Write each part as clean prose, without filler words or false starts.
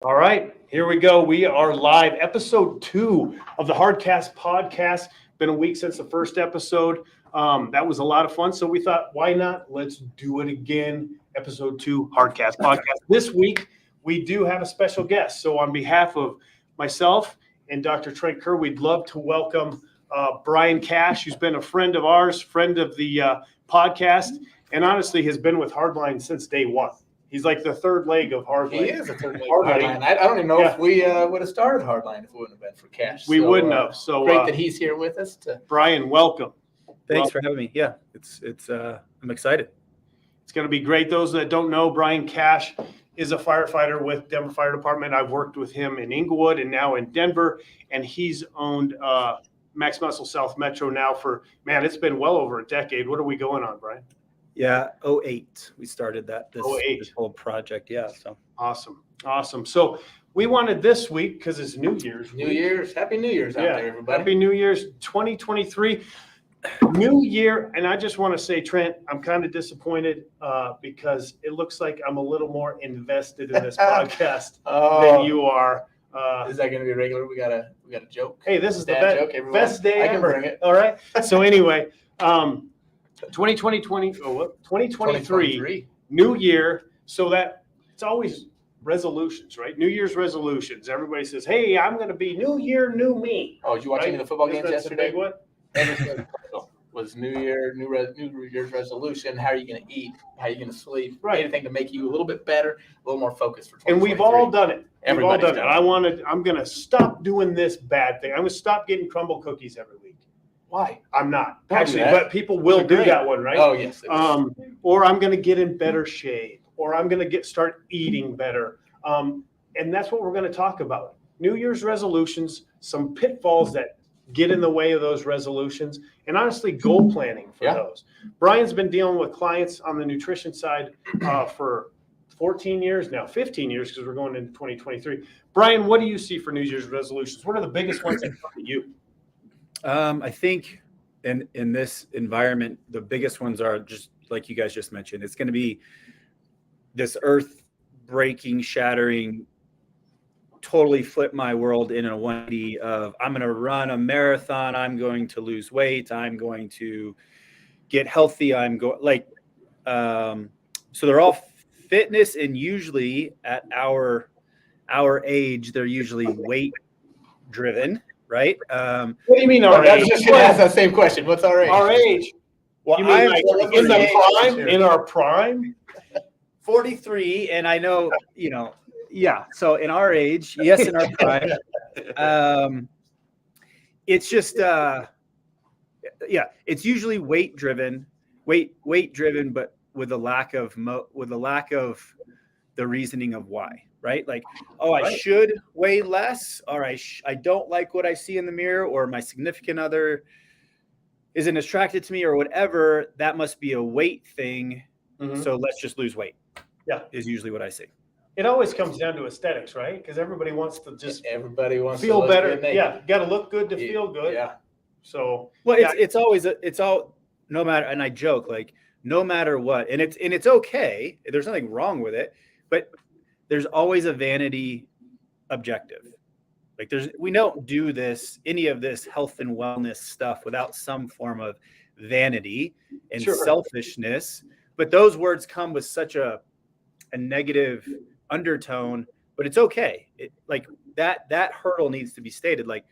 All right, here we go. We are live, episode 2 of the Hardcast podcast. Been a week since the first episode. That was a lot of fun. So we thought, why not? Let's do it again. Episode 2, Hardcast podcast. This week, we do have a special guest. So on behalf of myself and Dr. Trent Kerr, we'd love to welcome Bryan Cash, who's been a friend of ours, friend of the podcast, and honestly has been with Hardline since day one. He's like the third leg of Hardline. He is a third leg of Hardline. I don't even know if we would have started Hardline if it wouldn't have been for Cash. We wouldn't have. So great that he's here with us. Bryan, welcome. Thanks for having me. Yeah, it's I'm excited. It's going to be great. Those that don't know, Bryan Cash is a firefighter with Denver Fire Department. I've worked with him in Inglewood and now in Denver, and he's owned Max Muscle South Metro now for, man, it's been well over a decade. What are we going on, Bryan? Yeah, 08. We started this whole project. Yeah, so awesome. So we wanted this week because it's New Year's. Happy New Year's out there, everybody. Happy New Year's 2023. New year, and I just want to say, Trent, I'm kind of disappointed because it looks like I'm a little more invested in this podcast than you are. Is that going to be regular? We got a joke. Hey, this is the best day. I can bring it. All right. So anyway, 2023, new year. So that it's always resolutions, right? New Year's resolutions. Everybody says, "Hey, I'm going to be new year, new me." Oh, did you watch any of the football games yesterday? What? Was New Year's resolution? How are you going to eat? How are you going to sleep? Right. Anything to make you a little bit better, a little more focused for 2023. And we've all done it. Everybody's done it. I'm going to stop doing this bad thing. I'm going to stop getting crumble cookies every week. Why? I'm not Don't actually, do that. but people will do that one, right? Oh yes. Or I'm going to get in better shape, or I'm going to start eating better. And that's what we're going to talk about. New Year's resolutions, some pitfalls that get in the way of those resolutions, and honestly, goal planning for those. Bryan's been dealing with clients on the nutrition side for 14 years now, 15 years because we're going into 2023. Bryan, what do you see for New Year's resolutions? What are the biggest ones that come to you? I think in this environment, the biggest ones are just like you guys just mentioned. It's going to be this earth-breaking, shattering, totally flip my world in a 180 of I'm going to run a marathon. I'm going to lose weight. I'm going to get healthy. So they're all fitness, and usually at our age, they're usually weight driven, right? What do you mean our age? I was just going to ask that same question. What's our age? Our age? Well, you mean like in the prime? Sure. In our prime? 43, and I know, yeah. So in our age, yes, in our prime, it's just, it's usually weight driven, but with a lack of the reasoning of why, right? Like, I should weigh less, or I don't like what I see in the mirror, or my significant other isn't attracted to me, or whatever. That must be a weight thing. Mm-hmm. So let's just lose weight. Yeah, is usually what I see. It always comes down to aesthetics, right? Because everybody wants to feel to better. Yeah, got to look good to feel good. Yeah. So it's all no matter. And I joke like no matter what, and it's okay. There's nothing wrong with it, but there's always a vanity objective. Like we don't do any of this health and wellness stuff without some form of vanity and selfishness. But those words come with such a negative undertone, but it's okay. That hurdle needs to be stated. Like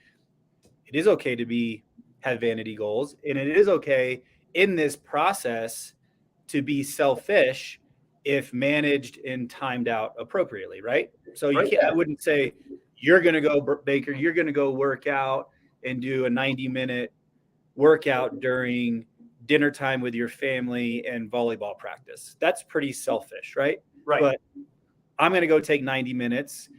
it is okay to have vanity goals, and it is okay in this process to be selfish if managed and timed out appropriately, right? So I wouldn't say you're going to go, Baker, you're going to go work out and do a 90-minute workout during dinner time with your family and volleyball practice. That's pretty selfish, right? Right. But I'm going to go take 90 minutes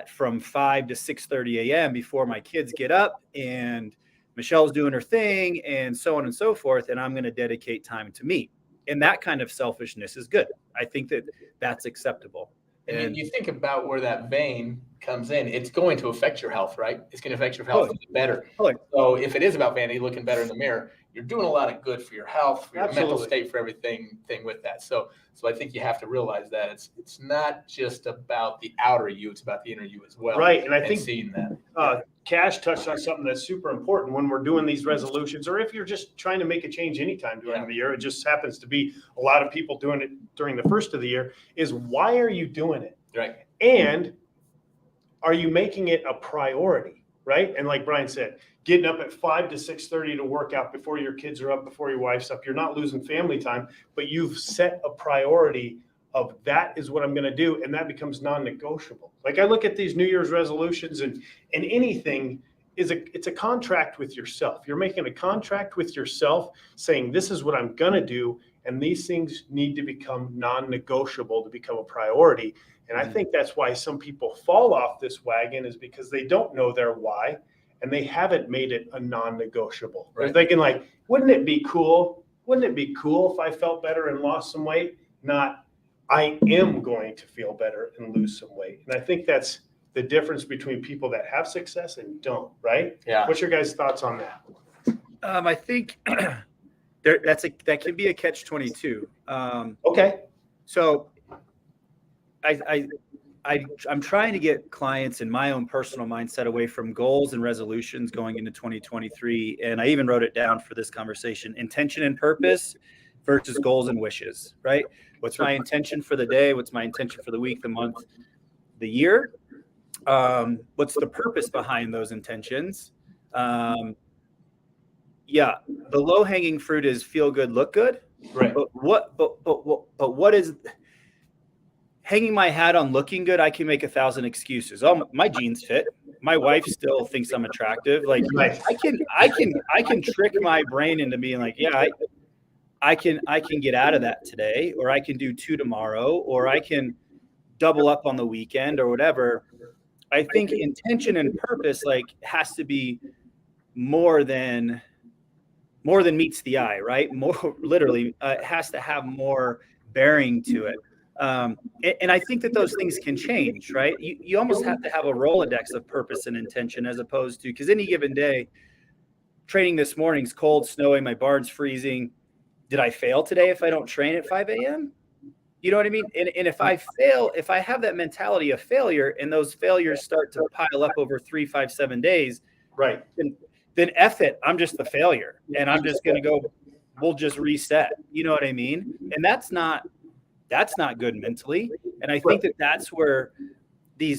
from 5 to 6:30 a.m. before my kids get up and Michelle's doing her thing and so on and so forth. And I'm going to dedicate time to me. And that kind of selfishness is good. I think that's acceptable. And you think about where that vein comes in, it's going to affect your health, right? It's going to affect your health better. Totally. So if it is about vanity, looking better in the mirror, you're doing a lot of good for your health, for your mental state, for everything with that. So I think you have to realize that it's not just about the outer you, it's about the inner you as well. Right. And I think seeing that. Cash touched on something that's super important when we're doing these resolutions, or if you're just trying to make a change anytime during the year. It just happens to be a lot of people doing it during the first of the year. Is why are you doing it? Right. And are you making it a priority? Right. And like Bryan said, getting up at 5 to 6:30 to work out before your kids are up, before your wife's up. You're not losing family time, but you've set a priority of that is what I'm going to do. And that becomes non-negotiable. Like I look at these New Year's resolutions and anything it's a contract with yourself. You're making a contract with yourself saying, this is what I'm going to do. And these things need to become non-negotiable to become a priority. And I think that's why some people fall off this wagon, is because they don't know their why and they haven't made it a non-negotiable. Right. They're thinking like, wouldn't it be cool? Wouldn't it be cool if I felt better and lost some weight? Not, I am going to feel better and lose some weight. And I think that's the difference between people that have success and don't, right? Yeah. What's your guys' thoughts on that? I think that can be a catch-22. Okay. So I'm trying to get clients in my own personal mindset away from goals and resolutions going into 2023. And I even wrote it down for this conversation: intention and purpose versus goals and wishes, right? What's my intention for the day? What's my intention for the week, the month, the year? What's the purpose behind those intentions? The low-hanging fruit is feel good, look good. Right. But what is hanging my hat on looking good? I can make 1,000 excuses. Oh, my jeans fit. My wife still thinks I'm attractive. Like Right. I can trick my brain into being like, yeah, I can get out of that today, or I can do 2 tomorrow, or I can double up on the weekend or whatever. I think intention and purpose has to be more than meets the eye, right? More literally, it has to have more bearing to it. And I think that those things can change, right? You almost have to have a Rolodex of purpose and intention, as opposed to, because any given day, training this morning's cold, snowing, my barn's freezing. Did I fail today if I don't train at 5 a.m.? You know what I mean? And if I fail, if I have that mentality of failure and those failures start to pile up over 3, 5, 7 days, right? Then F it, I'm just the failure. And I'm just going to go, we'll just reset. You know what I mean? And that's not good mentally. And I think that's where the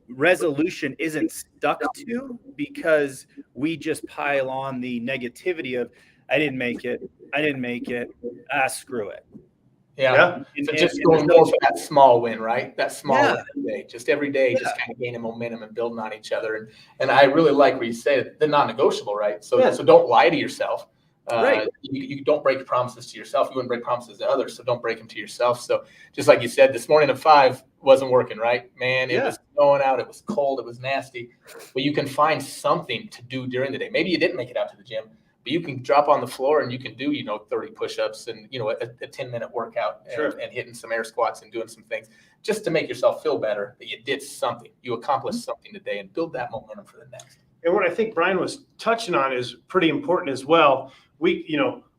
resolution isn't stuck to, because we just pile on the negativity of, I didn't make it. Screw it. Yeah. So just going more for that small win, right? That small win every day. Just every day, just kind of gaining momentum and building on each other. And I really like where you say the non-negotiable, right? So don't lie to yourself. Right. You don't break promises to yourself. You wouldn't break promises to others, so don't break them to yourself. So just like you said, this morning at 5 wasn't working, right? Man, it was snowing out. It was cold. It was nasty. But you can find something to do during the day. Maybe you didn't make it out to the gym, but you can drop on the floor and you can do, 30 push-ups and, a 10-minute workout and hitting some air squats and doing some things just to make yourself feel better that you did something. You accomplished something today, and build that momentum for the next. And what I think Bryan was touching on is pretty important as well. We,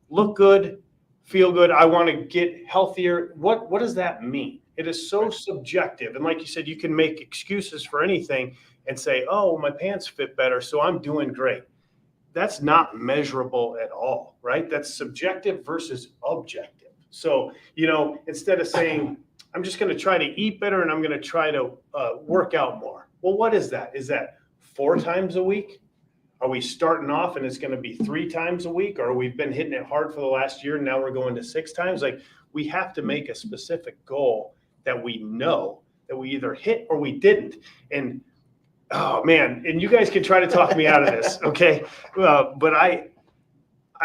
look good, feel good. I want to get healthier. What does that mean? It is so subjective. And like you said, you can make excuses for anything and say, oh, my pants fit better, so I'm doing great. That's not measurable at all, right? That's subjective versus objective. So, instead of saying, I'm just going to try to eat better and I'm going to try to work out more. Well, what is that? Is that 4 times a week? Are we starting off and it's going to be 3 times a week? Or we've been hitting it hard for the last year and now we're going to 6 times? Like, we have to make a specific goal that we know that we either hit or we didn't. And oh man, and you guys can try to talk me out of this, okay? But I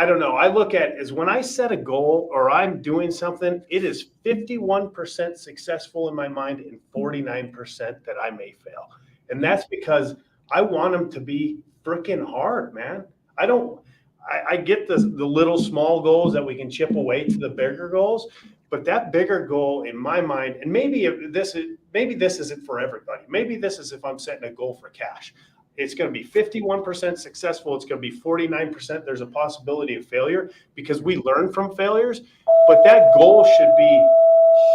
don't know. I look at it as when I set a goal or I'm doing something, it is 51% successful in my mind and 49% that I may fail. And that's because I want them to be freaking hard, man. I get the little small goals that we can chip away to the bigger goals, but that bigger goal in my mind, and maybe this isn't for everybody. Maybe this is if I'm setting a goal for Cash. It's going to be 51% successful. It's going to be 49%. There's a possibility of failure because we learn from failures, but that goal should be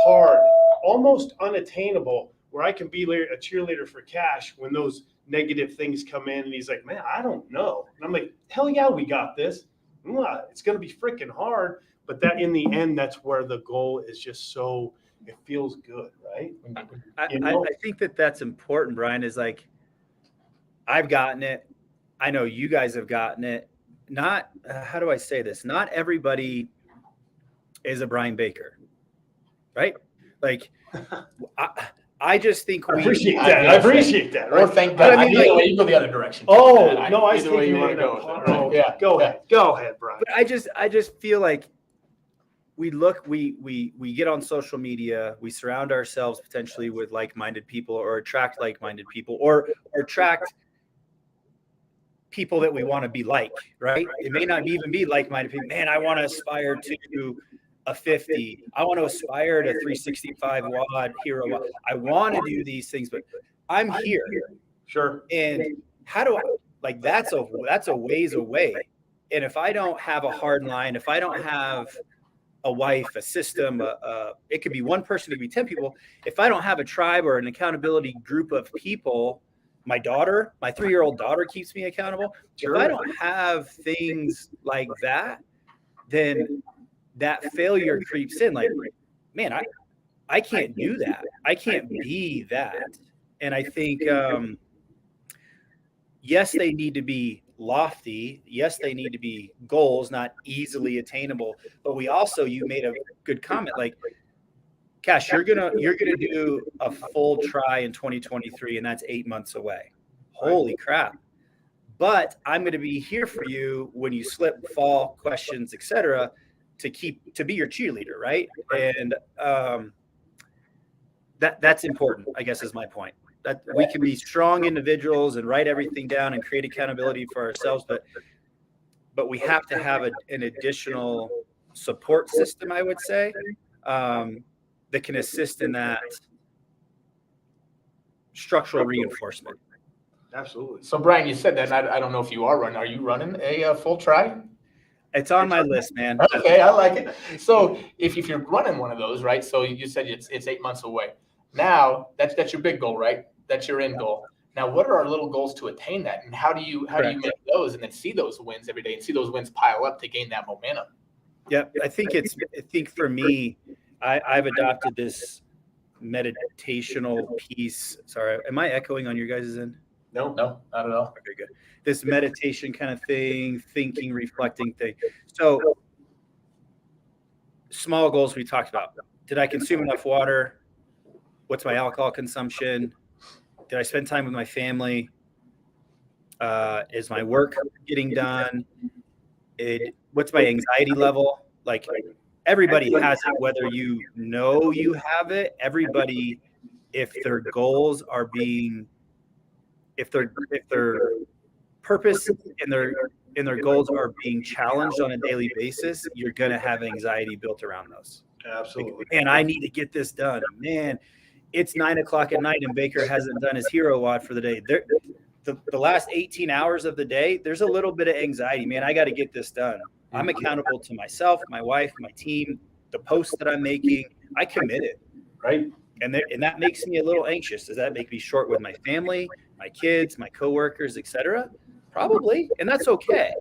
hard, almost unattainable, where I can be a cheerleader for Cash when those negative things come in and he's like, man, I don't know. And I'm like, hell yeah, we got this. It's going to be freaking hard. But that in the end, that's where the goal is just so, it feels good, right? I think that's important, Brian, is like, I've gotten it. I know you guys have gotten it. Not, how do I say this? Not everybody is a Brian Baker, right? Like, I just think I appreciate that. Right? Or thank God. I mean, you go the other direction. Oh, no, I see way you want to go. Oh, yeah. Go ahead, Brian. But I just feel like we get on social media, we surround ourselves potentially with like-minded people or attract like-minded people or attract people that we want to be like, right? It may not even be like-minded people. Man, I want to aspire to a 50. I want to aspire to 365 watt hero. I want to do these things, but I'm here. Sure. And how do I, like, that's a ways away. And if I don't have a hard line, if I don't have a wife, a system, it could be one person, it could be 10 people. If I don't have a tribe or an accountability group of people, my 3-year-old daughter keeps me accountable. Sure. If I don't have things like that, then that failure creeps in. Like, man, I can't do that. I can't be that. And I think, yes, they need to be lofty. Yes, they need to be goals, not easily attainable. But we also, you made a good comment, like, Cash, you're gonna do a full try in 2023, and that's 8 months away. Holy crap. But I'm going to be here for you when you slip, fall, questions, etc., to be your cheerleader, right? And that's important, I guess, is my point. That we can be strong individuals and write everything down and create accountability for ourselves, but we have to have an additional support system, I would say, that can assist in that structural reinforcement. Absolutely. So, Brian, you said that, and I don't know if you are running. Are you running a full try? It's on my list, man. Okay, I like it. So if you're running one of those, right? So you said it's 8 months away. Now that's your big goal, right? That's your end goal. Now, what are our little goals to attain that, and how do you make those, and then see those wins every day, and see those wins pile up to gain that momentum? Yeah, I think for me, I've adopted this meditational piece. Sorry, am I echoing on your guys' end? No, not at all. Okay, good. This meditation kind of thing, thinking, reflecting thing. So small goals we talked about. Did I consume enough water? What's my alcohol consumption? Did I spend time with my family? Is my work getting done? What's my anxiety level? Like, everybody has it, whether you know you have it. Everybody, if their goals are being, if their purpose and their goals are being challenged on a daily basis, you're going to have anxiety built around those. Absolutely. And I need to get this done. Man, it's 9:00 at night and Baker hasn't done his hero WOD for the day. The last 18 hours of the day, there's a little bit of anxiety. Man, I got to get this done. I'm accountable to myself, my wife, my team, the posts that I'm making. I committed. Right. And that makes me a little anxious. Does that make me short with my family, my kids, my coworkers, etc.? Probably. And that's okay.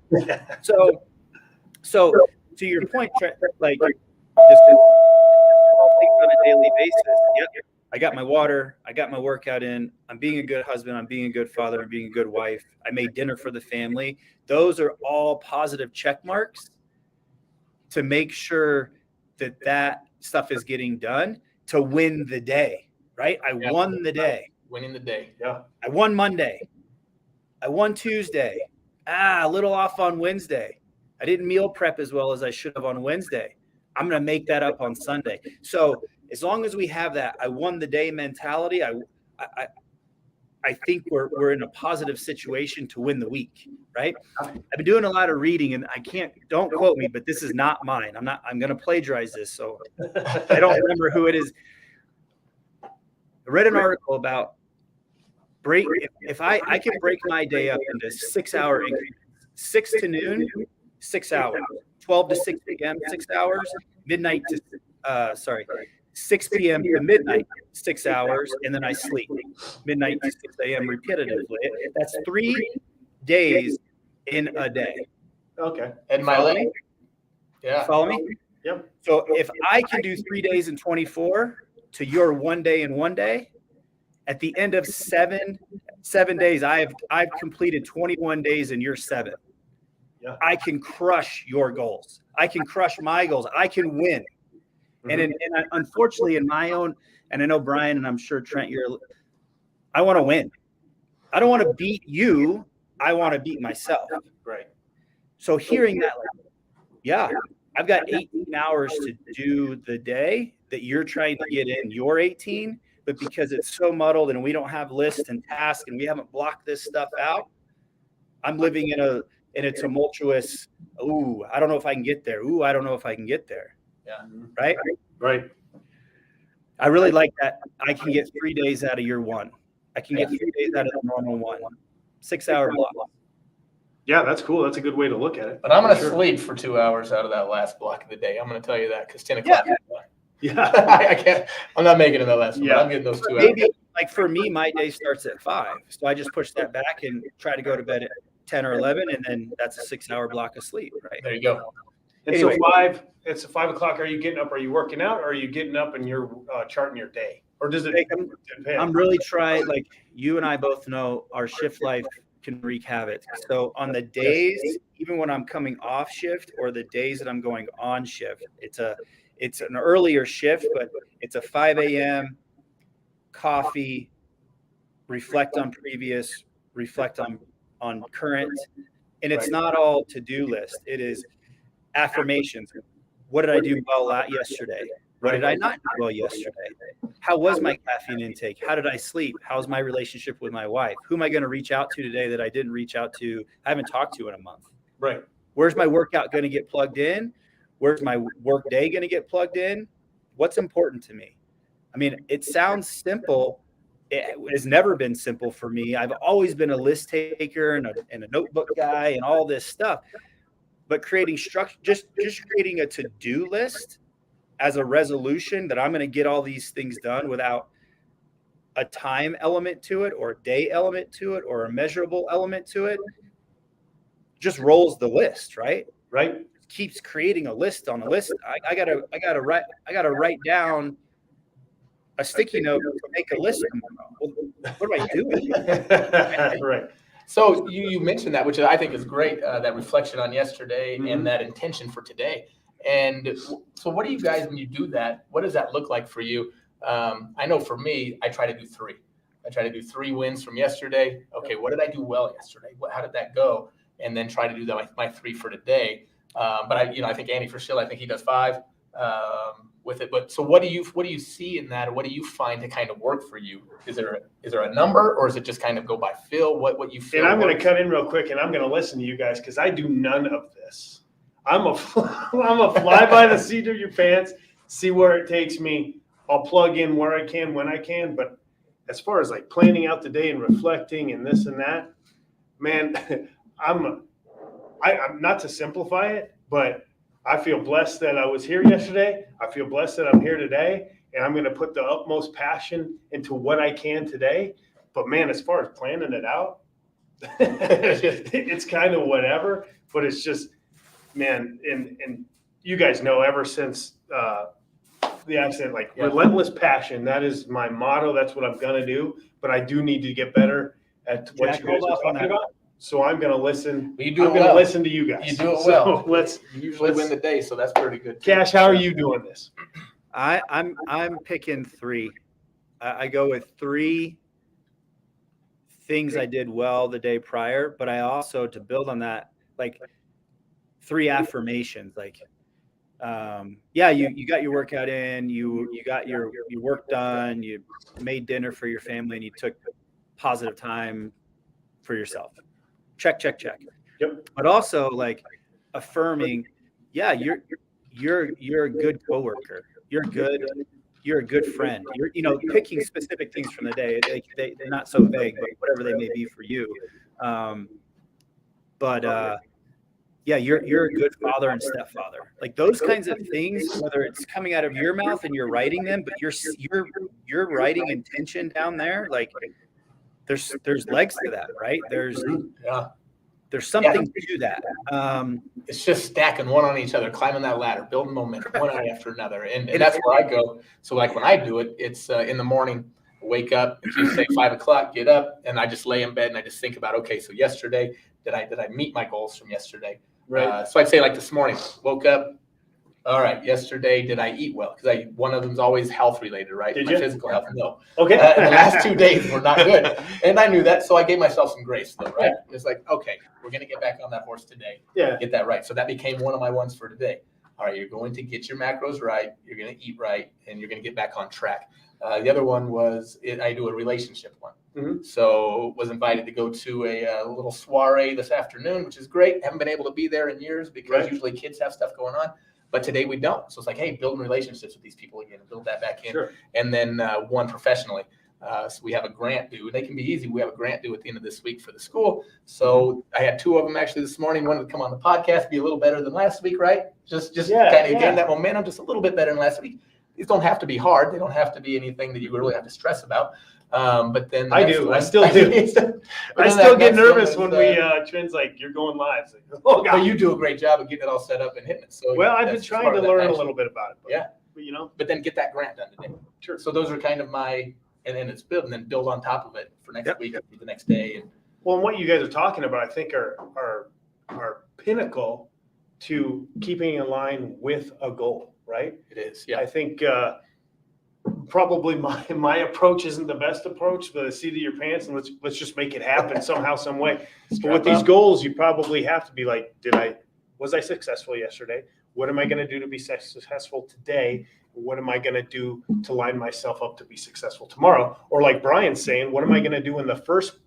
So to your point, like, this small things on a daily basis. Yep. I got my water. I got my workout in. I'm being a good husband. I'm being a good father. I'm being a good wife. I made dinner for the family. Those are all positive check marks to make sure that stuff is getting done to win the day, right? I won the day. Winning the day. Yeah. I won Monday. I won Tuesday. A little off on Wednesday. I didn't meal prep as well as I should have on Wednesday. I'm going to make that up on Sunday. So as long as we have that I won the day mentality, I I think we're in a positive situation to win the week, right? I've been doing a lot of reading, and don't quote me, but this is not mine. I'm going to plagiarize this, so I don't remember who it is. I read an article about if I can break my day up into 6-hour increments, 6 to noon, 6 hours, 12 to 6 p.m., 6 hours, midnight to 6 p.m. to midnight, 6 hours, and then I sleep midnight to 6 a.m. repetitively. That's 3 days in a day. Okay. And my leg. Yeah. Follow me? Yep. So if I can do 3 days in 24 to your 1 day in 1 day, at the end of seven days, I've completed 21 days in your 7. Yeah. I can crush your goals. I can crush my goals. I can win. Mm-hmm. And unfortunately, in my own, and I know Bryan, and I'm sure Trent, I want to win. I don't want to beat you. I want to beat myself. Right. So hearing that, yeah, I've got 18 hours to do the day that you're trying to get in your 18, but because it's so muddled and we don't have lists and tasks and we haven't blocked this stuff out, I'm living in a tumultuous, I don't know if I can get there. I don't know if I can get there. Yeah. Right. I really like that. I can get 3 days out of your 1. I can get 3 days out of the normal 1. 6-hour block. Yeah, that's cool. That's a good way to look at it. But I'm going to sleep for 2 hours out of that last block of the day. I'm going to tell you that because 10 o'clock. Yeah. I can't. I'm not making it the last one. I'm getting those 2 hours. Maybe like for me, my day starts at 5. So I just push that back and try to go to bed at 10 or 11. And then that's a 6-hour block of sleep. Right. There you go. And anyway, so it's 5 o'clock. Are you getting up? Are you working out? Or are you getting up and you're charting your day? Or does it depend? I'm really trying, like you and I both know our shift life can wreak havoc. So on the days, even when I'm coming off shift or the days that I'm going on shift, it's an earlier shift, but it's a 5 a.m. coffee, reflect on previous, reflect on current. And it's not all to-do list. It is affirmations. What did I do well yesterday? What did I not do well yesterday? How was my caffeine intake? How did I sleep? How's my relationship with my wife? Who am I going to reach out to today that I didn't reach out to? I haven't talked to in a month. Right. Where's my workout going to get plugged in? Where's my work day going to get plugged in? What's important to me? I mean, it sounds simple. It has never been simple for me. I've always been a list taker and a notebook guy and all this stuff. But creating structure, just creating a to-do list as a resolution that I'm going to get all these things done without a time element to it or a day element to it or a measurable element to it, just rolls the list, right? Right. Keeps creating a list on a list. I gotta write down a sticky note to make a list tomorrow. Well, what am I doing? Right. So you mentioned that, which I think is great, that reflection on yesterday and that intention for today. And so what do you guys, when you do that, what does that look like for you? I know for me, I try to do 3. I try to do 3 wins from yesterday. Okay, what did I do well yesterday? How did that go? And then try to do my 3 for today. But I think Andy Frischel, I think he does 5 with it. But so what do you see in that, or what do you find to kind of work for you? Is there a number, or is it just kind of go by feel? What you feel? And I'm going to cut in real quick, and I'm going to listen to you guys because I do none of this. I'm a fly by the seat of your pants, see where it takes me. I'll plug in where I can when I can. But as far as like planning out the day and reflecting and this and that, man, I'm not to simplify it, but I feel blessed that I was here yesterday. I feel blessed that I'm here today, and I'm going to put the utmost passion into what I can today. But man, as far as planning it out, it's kind of whatever, but it's just, man, and you guys know ever since the accident, relentless passion, that is my motto. That's what I'm going to do, but I do need to get better at what you guys are talking about. So I'm going to listen. I'm going to listen to you guys. You do it well. You usually win the day, so that's pretty good. Cash, how are you doing this? I'm picking 3. I go with 3 things I did well the day prior, but I also, to build on that, like 3 affirmations. Like, you got your workout in, you got your work done, you made dinner for your family, and you took positive time for yourself. Check. Yep. But also like affirming, yeah, you're a good coworker. You're a good friend. You're picking specific things from the day. They're not so vague, but whatever they may be for you. Yeah, you're a good father and stepfather. Like those kinds of things, whether it's coming out of your mouth and you're writing them, but you're writing intention down there. Like there's legs to that, right? There's something to that. It's just stacking one on each other, climbing that ladder, building momentum one after another. And that's where I go. So like when I do it, it's in the morning, wake up, if you say 5 o'clock, get up, and I just lay in bed and I just think about, okay, so yesterday, did I meet my goals from yesterday? Right. So I'd say like this morning, woke up. All right, yesterday, did I eat well? Because one of them's always health related, right? Did my you? physical health, no. Okay. The last 2 days were not good. And I knew that, so I gave myself some grace though, right? It's like, okay, we're going to get back on that horse today. Yeah. Get that right. So that became one of my ones for today. All right, you're going to get your macros right, you're going to eat right, and you're going to get back on track. The other one was I do a relationship one. Mm-hmm. So was invited to go to a little soiree this afternoon, which is great. Haven't been able to be there in years because usually kids have stuff going on. But today we don't. So it's like, hey, building relationships with these people again and build that back in. Sure. And then one professionally. So we have a grant due. They can be easy. We have a grant due at the end of this week for the school. So I had 2 of them actually this morning. Wanted to come on the podcast, be a little better than last week, right? Just kind of gain that momentum, just a little bit better than last week. These don't have to be hard. They don't have to be anything that you really have to stress about. But then I do. I still do. I still get nervous when we Trent's like, you're going live. Like, oh God. But you do a great job of getting it all set up and hitting it. So well, I've been trying to learn a little bit about it. But, But then get that grant done today. Sure. So those are kind of my, and then it's build, and then build on top of it for next week, for the next day. And well, and what you guys are talking about, I think are pinnacle to keeping in line with a goal, right? it is. Yeah. I think probably my approach isn't the best approach, but the seat of your pants and let's just make it happen somehow, some way. But with these goals, you probably have to be like, was I successful yesterday? What am I going to do to be successful today? What am I going to do to line myself up to be successful tomorrow? Or like Bryan's saying, what am I going to do in the first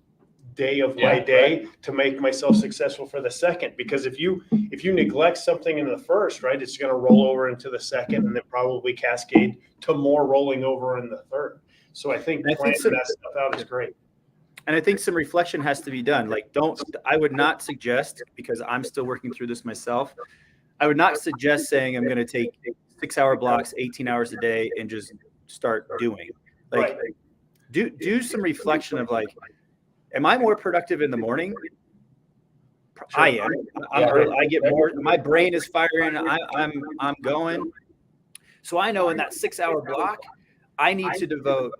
day of my day to make myself successful for the second? Because if you neglect something in the first, right, it's going to roll over into the second and then probably cascade to more rolling over in the third. So I think planning that stuff out is great. And I think some reflection has to be done. Like, I would not suggest, because I'm still working through this myself, I would not suggest saying I'm going to take 6-hour blocks, 18 hours a day and just start doing. Like, do some reflection of like, am I more productive in the morning? Sure. I am. I get more. My brain is firing. I'm going. So I know in that 6-hour block, I need to devote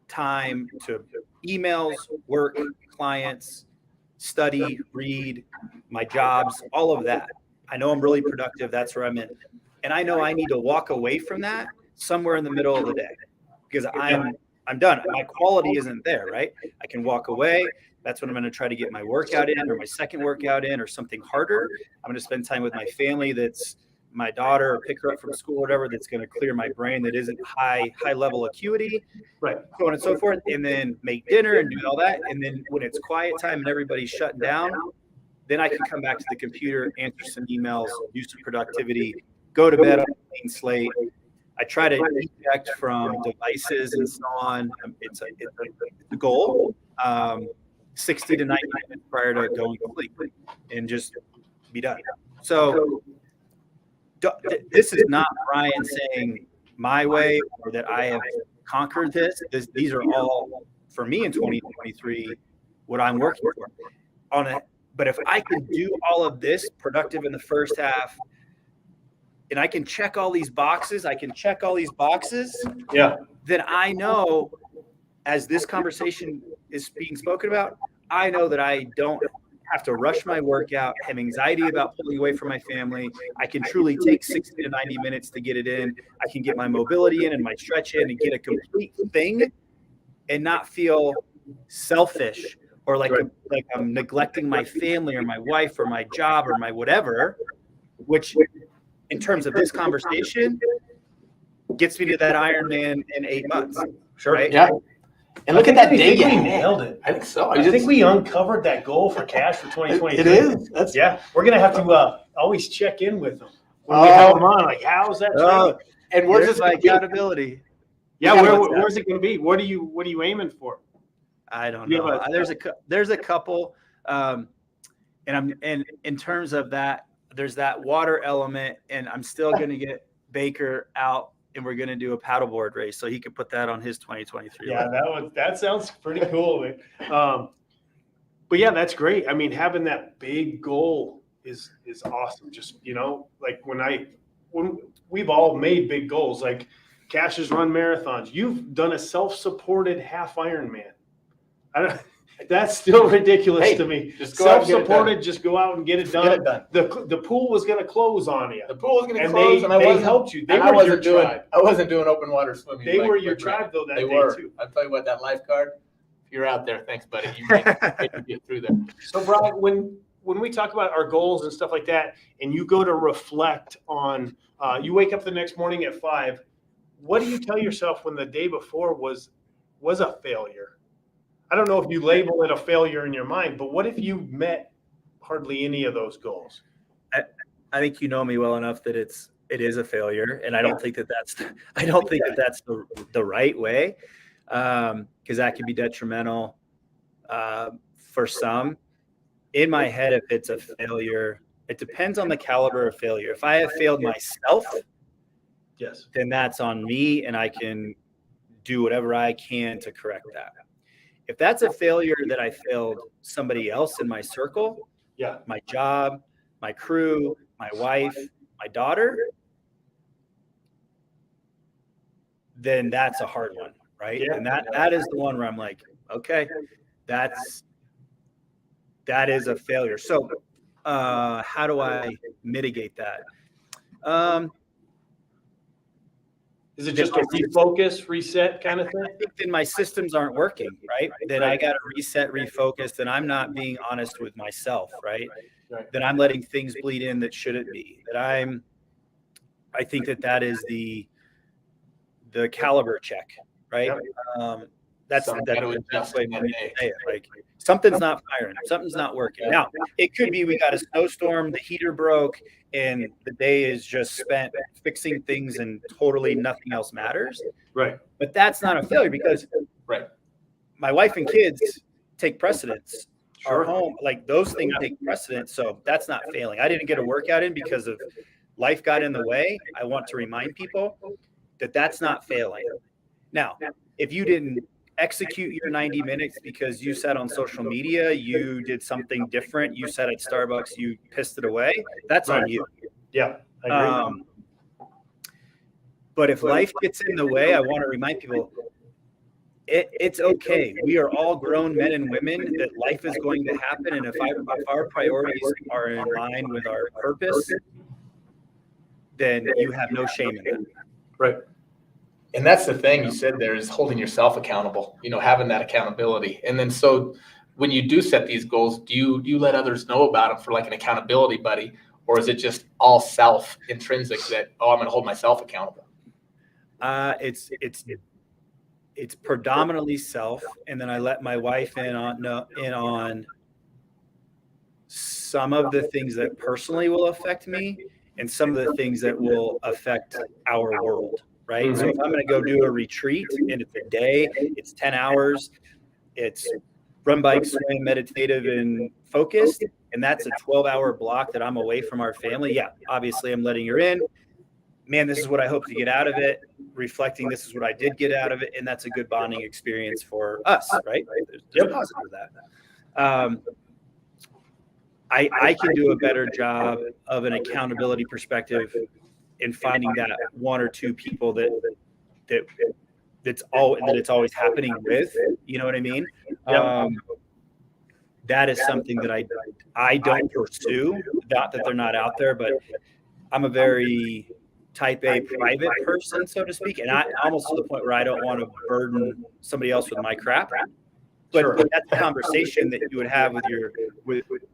time to emails, work, clients, study, read, my jobs, all of that. I know I'm really productive. That's where I'm in. And I know I need to walk away from that somewhere in the middle of the day because I'm done. My quality isn't there, right? I can walk away. That's when I'm going to try to get my workout in or my second workout in or something harder. I'm going to spend time with my family that's my daughter or pick her up from school or whatever that's going to clear my brain that isn't high level acuity, right? So on and so forth. And then make dinner and do all that. And then when it's quiet time and everybody's shutting down, then I can come back to the computer, answer some emails, do some productivity, go to bed on a clean slate. I try to eject from devices and so on. It's a goal, 60 to 90 minutes prior to going to sleep and just be done. So this is not Bryan saying my way or that I have conquered this. These are all, for me in 2023, what I'm working for. But if I can do all of this productive in the first half, and I can check all these boxes, then I know, as this conversation is being spoken about, I know that I don't have to rush my workout, have anxiety about pulling away from my family. I can truly take 60 to 90 minutes to get it in. I can get my mobility in and my stretch in and get a complete thing and not feel selfish or like I'm neglecting my family or my wife or my job or my whatever, which in terms of this conversation gets me to that Ironman in 8 months. Sure. Right? Yeah. And look at that day. We nailed it. I think so. I think we uncovered that goal for Cash for 2023. It is. We're going to have to always check in with them. When we have them on, like, how's that? And where's this my accountability? Yeah, where's it going to be? What are you aiming for? I don't know. There's a couple, and in terms of that, there's that water element, and I'm still going to get Baker out, and we're going to do a paddleboard race, so he could put that on his 2023. Yeah, that sounds pretty cool. But yeah, that's great. I mean, having that big goal is awesome. Just, like when we've all made big goals, like Cash has run marathons. You've done a self-supported half Ironman. That's still ridiculous to me. Just self-supported, just go out and get it done. The pool was going to close on you. The pool was going to close, and they helped you. They were your tribe. I wasn't doing open water swimming. They were your tribe, though, that day, too. I'll tell you what, that lifeguard, if you're out there, thanks, buddy. You get through there. So, Bryan, when we talk about our goals and stuff like that, and you go to reflect on, you wake up the next morning at 5, what do you tell yourself when the day before was a failure? I don't know if you label it a failure in your mind, but what if you met hardly any of those goals? I think you know me well enough that it is a failure, and I don't think that's the right way, because that can be detrimental for some. In my head, if it's a failure, it depends on the caliber of failure. If I have failed myself, yes, then that's on me, and I can do whatever I can to correct that. If that's a failure that I failed somebody else in my circle, my job, my crew, my wife, my daughter, then that's a hard one, right? Yeah. And that is the one where I'm like, okay, that is a failure. So how do I mitigate that? Is it just a refocus, reset kind of thing? I think then my systems aren't working, right? Then I got to reset, refocus, then I'm not being honest with myself, right? Then I'm letting things bleed in that shouldn't be. I think that is the caliber check, right? That's the best way to say it. Like, something's not firing, something's not working. Now, it could be we got a snowstorm, the heater broke, and the day is just spent fixing things and totally nothing else matters. Right. But that's not a failure, because my wife and kids take precedence. Our home, like, those things take precedence. So that's not failing. I didn't get a workout in because of life got in the way. I want to remind people that that's not failing. Now, if you didn't execute your 90 minutes because you said on social media, you did something different, you said at Starbucks, you pissed it away, that's on you. Yeah, I agree. But if life gets in the way, I want to remind people, it's okay. We are all grown men and women, that life is going to happen. And if our priorities are in line with our purpose, then you have no shame in that. Right. And that's the thing you said there, is holding yourself accountable, having that accountability. And then, so when you do set these goals, do you let others know about them for like an accountability buddy, or is it just all self intrinsic that, I'm going to hold myself accountable? It's predominantly self. And then I let my wife in on some of the things that personally will affect me and some of the things that will affect our world. Right. Mm-hmm. So if I'm going to go do a retreat and it's a day, it's 10 hours, it's run, bike, swim, meditative and focused, and that's a 12-hour block that I'm away from our family. Yeah, obviously I'm letting her in. Man, this is what I hope to get out of it. Reflecting, this is what I did get out of it. And that's a good bonding experience for us, right? There's positive of that. I can do a better job of an accountability perspective in finding that one or two people it's always happening with, you know what I mean? That is something that I don't pursue. Not that they're not out there, but I'm a very type A private person, so to speak, and I almost to the point where I don't want to burden somebody else with my crap. But that's a conversation that you would have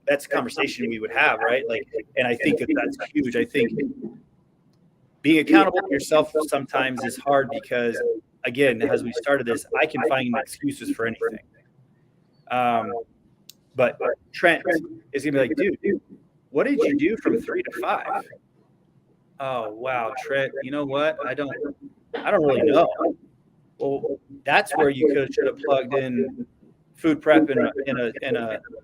that's a conversation we would have, right? Like, and I think that's huge. I think being accountable to yourself sometimes is hard because, again, as we started this, I can find excuses for anything. But Trent is gonna be like, dude, what did you do from 3 to 5? Oh wow, Trent, you know what? I don't really know. Well, that's where you should have plugged in food prep in a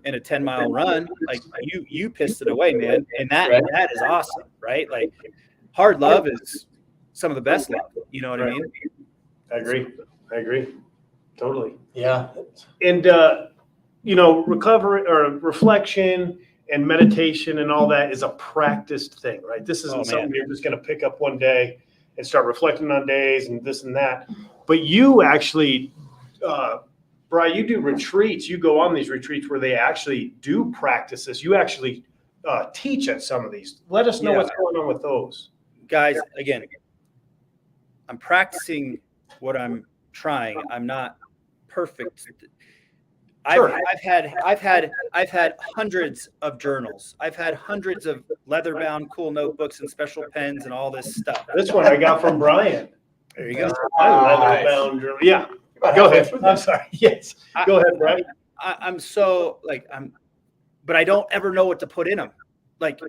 10-mile run. Like you pissed it away, man. And that is awesome, right? Like hard love is some of the best love. You know what I mean? I agree. Totally. Yeah. And recovery or reflection and meditation and all that is a practiced thing, right? This isn't something you're just going to pick up one day and start reflecting on days and this and that. But you actually, Bryan, you do retreats. You go on these retreats where they actually do practice this. You actually teach at some of these. Let us know what's going on with those. Guys, again, I'm practicing what I'm trying. I'm not perfect. Sure. I've had hundreds of journals. I've had hundreds of leather-bound cool notebooks and special pens and all this stuff. This one I got from Bryan. There you go. Leather-bound journal. Yeah. Go ahead. I'm sorry. Yes. Go ahead, Bryan. I'm so but I don't ever know what to put in them. Like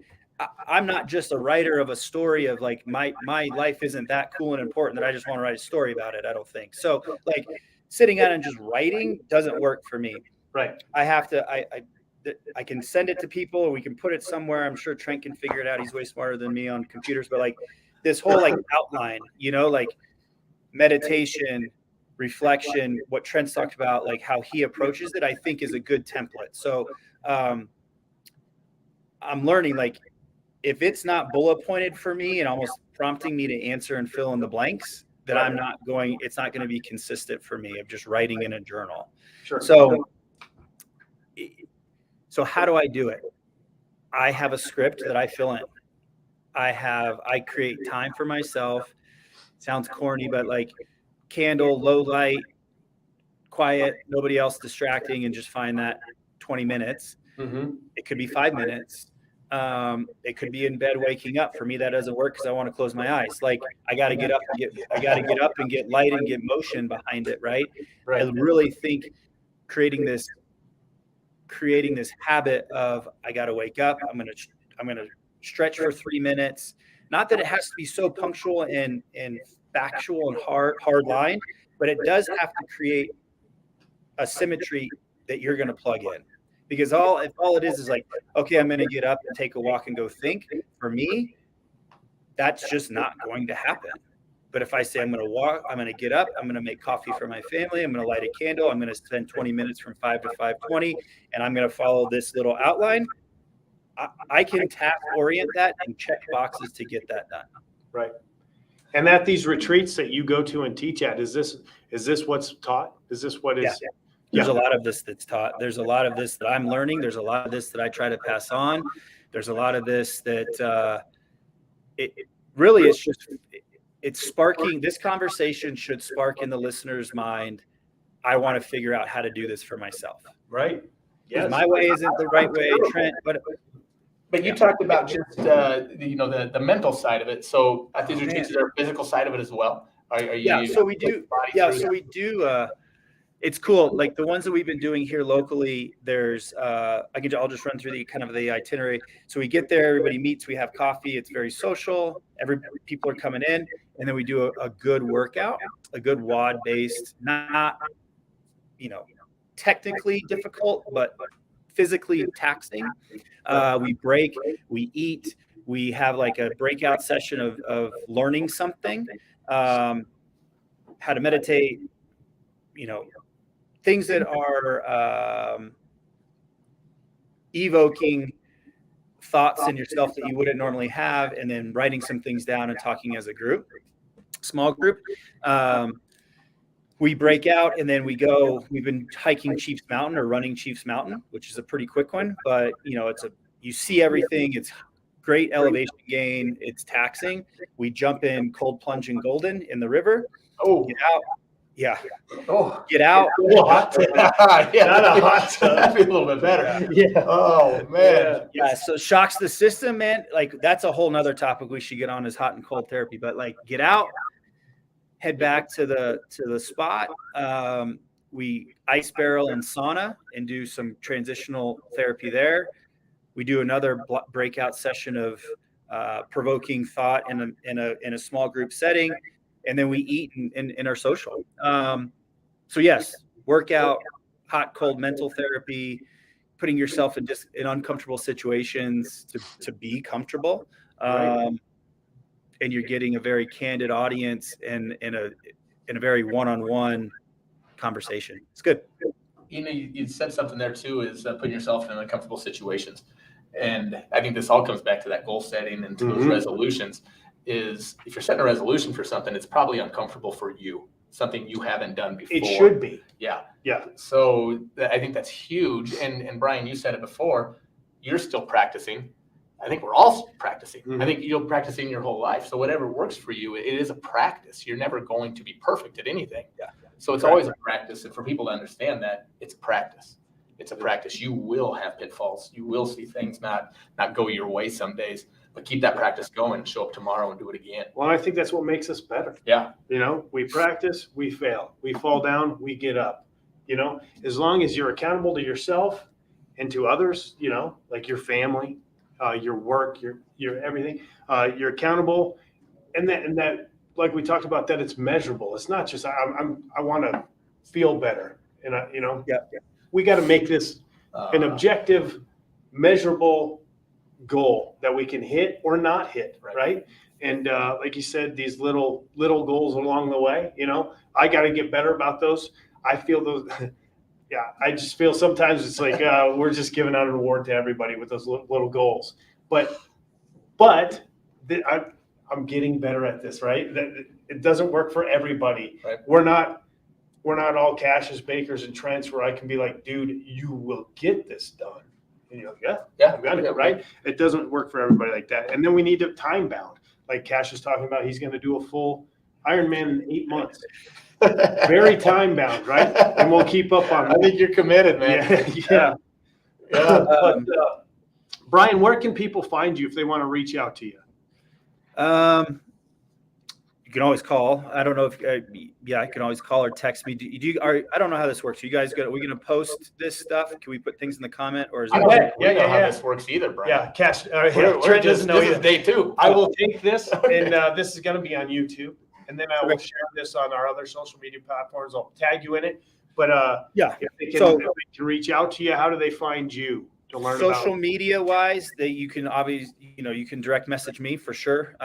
I'm not just a writer of a story of like my life isn't that cool and important that I just want to write a story about it. I don't think so. Like sitting down and just writing doesn't work for me. Right. I have to, I can send it to people or we can put it somewhere. I'm sure Trent can figure it out. He's way smarter than me on computers, but like this whole like outline, like meditation, reflection, what Trent's talked about, like how he approaches it, I think is a good template. So I'm learning, like, if it's not bullet pointed for me and almost prompting me to answer and fill in the blanks, that it's not going to be consistent for me of just writing in a journal. Sure. So how do I do it? I have a script that I fill in. I create time for myself. Sounds corny, but like candle, low light, quiet, nobody else distracting, and just find that 20 minutes. Mm-hmm. It could be 5 minutes. It could be in bed waking up. For me, that doesn't work because I want to close my eyes. Like I got to get up and get light and get motion behind it. Right. I really think creating this habit of I got to wake up. I'm going to stretch for 3 minutes. Not that it has to be so punctual and factual and hard line, but it does have to create a symmetry that you're going to plug in. Because if all it is like, okay, I'm going to get up and take a walk and go think, for me, that's just not going to happen. But if I say I'm going to walk, I'm going to get up, I'm going to make coffee for my family, I'm going to light a candle, I'm going to spend 20 minutes from 5 to 5:20, and I'm going to follow this little outline, I can orient that and check boxes to get that done. Right. And at these retreats that you go to and teach at, is this what's taught? Is this what is? Yeah. There's a lot of this that's taught. There's a lot of this that I'm learning. There's a lot of this that I try to pass on. There's a lot of this that it really is just, it's sparking. This conversation should spark in the listener's mind, I want to figure out how to do this for myself. Right. Yes. My way isn't the right way, Trent, But you talked about just the mental side of it. So at these retreats, is there a phisical side of it as well? So we do. It's cool. Like the ones that we've been doing here locally, there's I'll just run through the itinerary. So we get there, everybody meets, we have coffee. It's very social. People are coming in, and then we do a good workout, a good WOD based, not technically difficult, but physically taxing. We break, we eat, we have like a breakout session of learning something, how to meditate, things that are evoking thoughts in yourself that you wouldn't normally have, and then writing some things down and talking as a group, small group. We break out and then we go. We've been hiking Chiefs Mountain or running Chiefs Mountain, which is a pretty quick one, but you see everything. It's great elevation gain. It's taxing. We jump in cold plunge in Golden in the river. Get out, Yeah. Oh, Get out. Hot tub. yeah, Not a hot tub. That'd be a little bit better. Yeah. Oh man. Yeah. So shocks the system, man. Like that's a whole nother topic we should get on is hot and cold therapy. But like get out, head back to the spot. We ice barrel and sauna and do some transitional therapy there. We do another breakout session of provoking thought in a small group setting, and then we eat in our social. So yes, workout, hot, cold mental therapy, putting yourself in just in uncomfortable situations to be comfortable. And you're getting a very candid audience and in a very one-on-one conversation. It's good. You said something there too, is putting yourself in uncomfortable situations. And I think this all comes back to that goal setting and to those resolutions. Is if you're setting a resolution for something, it's probably uncomfortable for you, something you haven't done before. It should be. Yeah. Yeah. So I think that's huge. And Bryan, you said it before, you're still practicing. I think we're all practicing. I think you'll practicing your whole life. So whatever works for you, it is a practice. You're never going to be perfect at anything. Yeah. So it's always a practice. And for people to understand that, it's a practice. It's a practice. You will have pitfalls. You will see things not go your way some days, but keep that practice going and show up tomorrow and do it again. Well, I think that's what makes us better. Yeah. You know, we practice, we fail, we fall down, we get up. You know, as long as you're accountable to yourself and to others, you know, like your family, your work, your everything, you're accountable, and that like we talked about, that it's measurable. It's not just I want to feel better, and you know, we got to make this an objective, measurable goal that we can hit or not hit, right? And like you said, these little goals along the way, you know, I got to get better about those. I feel those. Yeah, I just feel sometimes it's like we're just giving out an award to everybody with those little goals. But I'm getting better at this, right? That it doesn't work for everybody. Right. We're not all Cashes, Bakers, and Trents where I can be like, dude, you will get this done. And you're like, yeah, I'm gonna, right? It doesn't work for everybody like that. And then we need to time bound. Like Cash is talking about, he's going to do a full Ironman in 8 months. Very time bound, right? And we'll keep up on I think you're committed, man. Yeah. But, Bryan, where can people find you if they want to reach out to you? You can always call. I don't know if I can always call or text me. I don't know how this works. Are we gonna post this stuff? Can we put things in the comment, or is it? I don't know how this works either, Bryan. Yeah, Cash. Trent doesn't know either. Day 2. I will take this, and this is going to be on YouTube, and then I will share this on our other social media platforms. I'll tag you in it. But if they can reach out to you, how do they find you to learn social media wise? That you can obviously, you can direct message me for sure.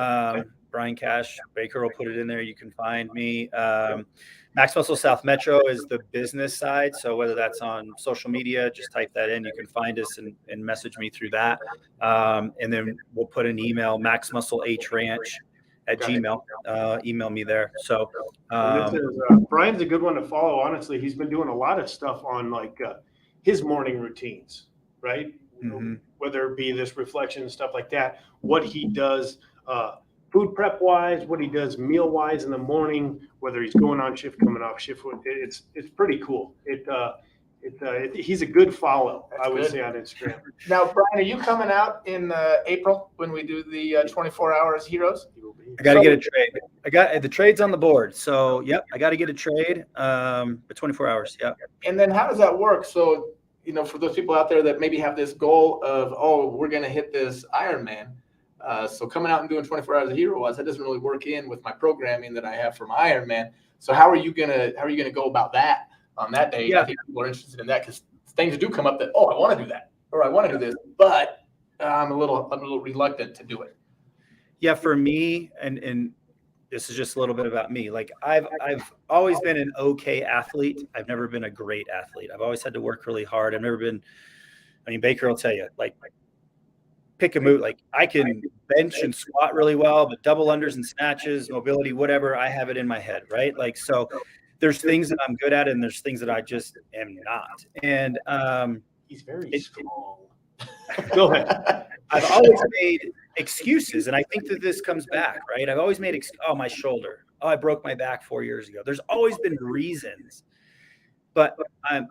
Bryan Cash, Baker will put it in there. You can find me. Max Muscle South Metro is the business side. So whether that's on social media, just type that in. You can find us and message me through that. And then we'll put an email, maxmuscleHranch@gmail. Email me there. So Bryan's a good one to follow. Honestly, he's been doing a lot of stuff on like his morning routines, right? Whether it be this reflection and stuff like that, what he does food prep wise, what he does meal wise in the morning, whether he's going on shift, coming off shift. It's pretty cool. He's a good follow. That's I would say on Instagram. Now, Bryan, are you coming out in April when we do the 24 Hours Heroes? I got to get a trade. I got the trade's on the board. So, I got to get a trade. But 24 hours. Yep. And then how does that work? So, for those people out there that maybe have this goal of, we're going to hit this Ironman. So coming out and doing 24 Hours of Hero that doesn't really work in with my programming that I have for my Ironman. So how are you gonna go about that on that day? I think people are interested in that because things do come up that I want to do that or I want to do this, but I'm a little reluctant to do it. Yeah, for me, and this is just a little bit about me. Like I've always been an okay athlete. I've never been a great athlete. I've always had to work really hard. I've never been. Baker will tell you like. Pick a move. Like I can bench and squat really well, but double unders and snatches, mobility, whatever, I have it in my head, right? Like, so there's things that I'm good at and there's things that I just am not. And he's very strong. Go ahead. I've always made excuses, and I think that this comes back, right? I've always made my shoulder. Oh, I broke my back 4 years ago. There's always been reasons, but I'm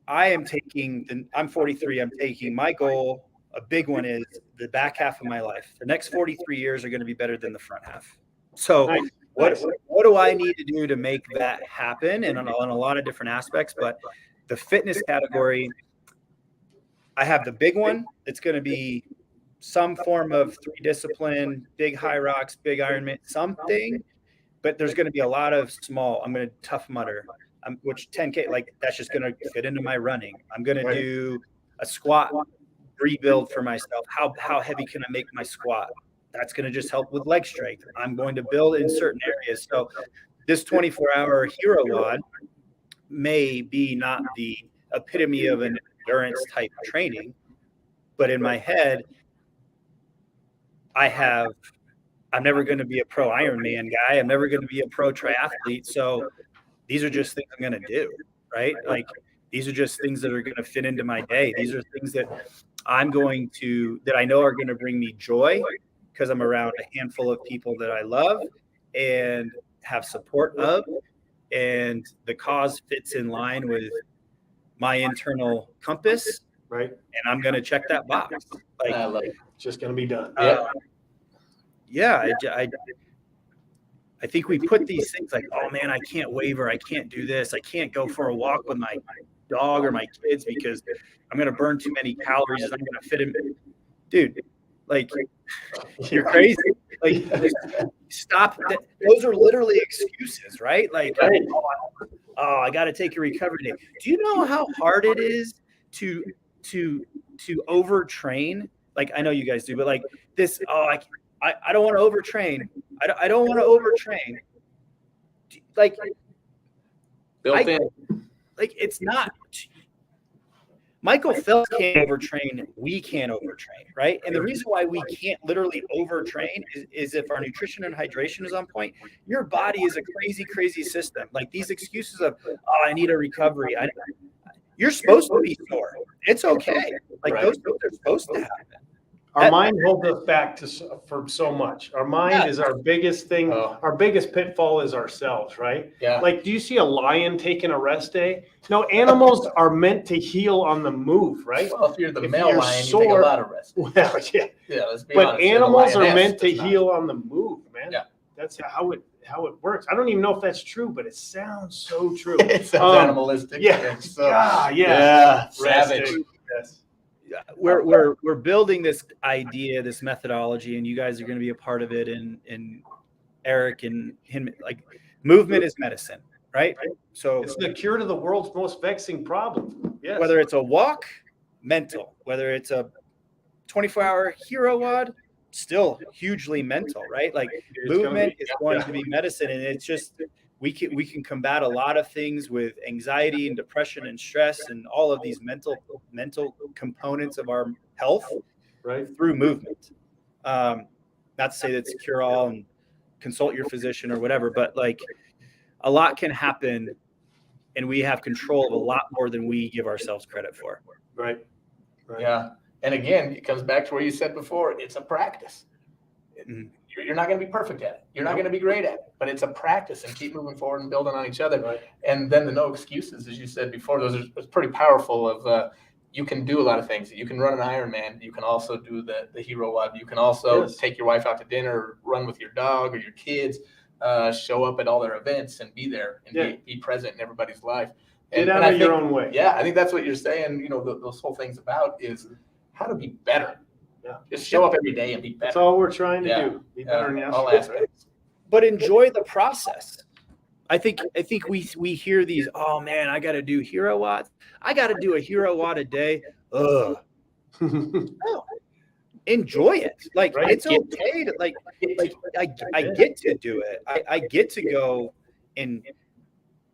43. I'm taking my goal. A big one is the back half of my life. The next 43 years are going to be better than the front half. So what do I need to do to make that happen? And on a lot of different aspects, but the fitness category, I have the big one. It's going to be some form of 3 discipline, big high rocks, big Ironman, something. But there's going to be a lot of small. I'm going to Tough Mudder, which 10K, like that's just going to fit into my running. I'm going to do a squat rebuild for myself. How heavy can I make my squat? That's going to just help with leg strength. I'm going to build in certain areas. So this 24-hour hero WOD may be not the epitome of an endurance type training, but in my head, I'm never going to be a pro Ironman guy. I'm never going to be a pro triathlete. So these are just things I'm going to do, right? Like these are just things that are going to fit into my day. These are things that I know are going to bring me joy because I'm around a handful of people that I love and have support of, and the cause fits in line with my internal compass. Right. And I'm going to check that box. Like, I love it. It's just going to be done. I think we put these things like, oh man, I can't waver. I can't do this. I can't go for a walk with my dog or my kids because I'm going to burn too many calories and I'm going to fit in. Dude, like you're crazy. Like stop. Those are literally excuses, right? Like, oh, I got to take a recovery day. Do you know how hard it is to overtrain? Like, I know you guys do, but like this, I don't want to overtrain. I don't want to overtrain. Like built in. Like it's not. Michael Phelps can't overtrain. We can't overtrain, right? And the reason why we can't literally overtrain is if our nutrition and hydration is on point. Your body is a crazy, crazy system. Like these excuses of, oh, I need a recovery. You're supposed to be sore. It's okay. Like those things are supposed to happen. Our mind holds us back for so much. Our mind is our biggest thing. Our biggest pitfall is ourselves, right? Yeah. Like, do you see a lion taking a rest day? No, animals are meant to heal on the move, right? Well, if you're the male lion, you take a lot of rest. Well, yeah. Yeah, let's be but honest. animals are meant to heal on the move, man. Yeah. That's how it works. I don't even know if that's true, but it sounds so true. It sounds animalistic. Yeah. Savage. Yes. We're building this idea, this methodology, and you guys are going to be a part of it. And Eric and him, like movement is medicine, right? So it's the cure to the world's most vexing problem. Yes. Whether it's a walk, mental, whether it's a 24-hour hero WOD, still hugely mental, right? Like movement is going to be medicine, and it's just we can combat a lot of things with anxiety and depression and stress and all of these mental components of our health, right, through movement. Not to say that's cure all and consult your physician or whatever, but like a lot can happen, and we have control of a lot more than we give ourselves credit for. Right. Yeah. And again, it comes back to where you said before, it's a practice. You're not going to be perfect at it. You're not going to be great at it, but it's a practice, and keep moving forward and building on each other. Right. And then the no excuses, as you said before, those are pretty powerful of, you can do a lot of things. You can run an Ironman. You can also do the hero WOD. You can also take your wife out to dinner, run with your dog or your kids, show up at all their events and be there and be present in everybody's life. Get out of your own way. Yeah, I think that's what you're saying. You know, those whole things about is how to be better. Yeah. Just show up every day and be better. That's all we're trying to do. Be better in all aspects. But enjoy the process. I think we hear these, oh man, I got to do hero WODs. I got to do a hero WOD a day. Ugh. No. Enjoy it. Like it's okay to like I get to do it. I get to go and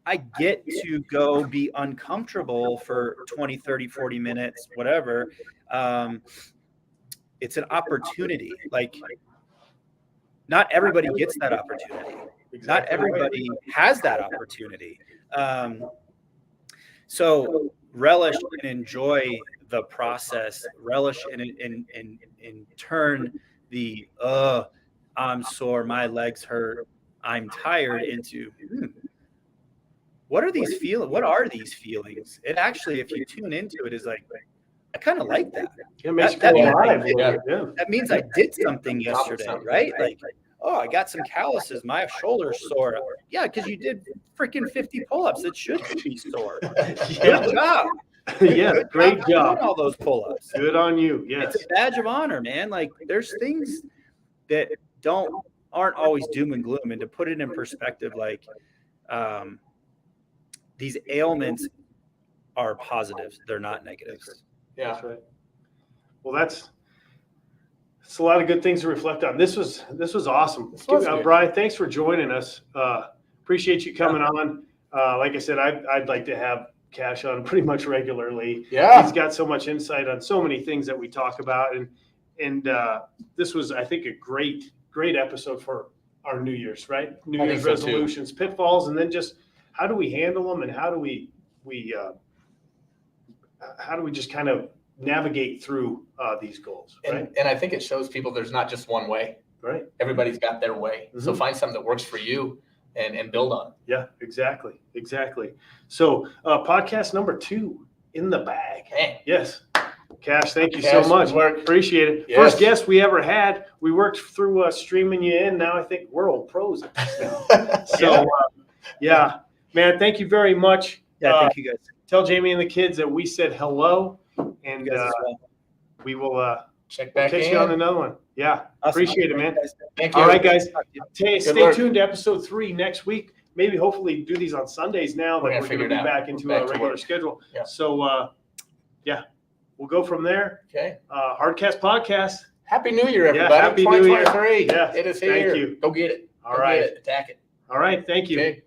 I get to go be uncomfortable for 20, 30, 40 minutes, whatever. It's an opportunity. Like not everybody gets that opportunity. Exactly. Not everybody has that opportunity. So relish and enjoy the process. Relish and turn the I'm sore, my legs hurt, I'm tired into what are these feelings? What are these feelings? It actually, if you tune into it, is like, I kind of like that. It makes that you feel means alive. Yeah. That means I did something yesterday, right? Like, oh, I got some calluses. My shoulder's sore. Yeah, because you did freaking 50 pull-ups. It should be sore. Good job. Yes, Good great job. doing all those pull-ups. Good on you. Yes. It's a badge of honor, man. Like, there's things that aren't always doom and gloom. And to put it in perspective, like, these ailments are positives. They're not negatives. Yeah. That's right. Well, that's a lot of good things to reflect on. This was awesome. Bryan, thanks for joining us. Appreciate you coming on. Like I said, I'd like to have Cash on pretty much regularly. Yeah. He's got so much insight on so many things that we talk about. And this was, I think, a great episode for our New Year's, right? New Year's resolutions, pitfalls, and then just how do we handle them and how do we just kind of navigate through these goals, right? And I think it shows people there's not just one way. Right. Everybody's got their way. So find something that works for you and build on. Yeah, exactly. So podcast number 2 in the bag. Hey. Yes. Cash, thank you so much. Appreciate it. Yes. First guest we ever had. We worked through streaming you in. Now I think we're old pros at this now. So, yeah, man, thank you very much. Yeah, thank you guys. Tell Jamie and the kids that we said hello, and we will check back catch in. you on another one. Yeah, Awesome. appreciate it, man. Thank you. All right, guys. Stay luck. tuned to episode 3 next week. Maybe hopefully do these on Sundays now that we're going to be back into a regular schedule. Yeah. So, we'll go from there. Okay. Hardcast Podcast. Happy New Year, everybody. Yeah, Happy New Year. 2023. Yeah, It is here. Thank you. Go get it. All right. Attack it. All right. Thank you. Okay.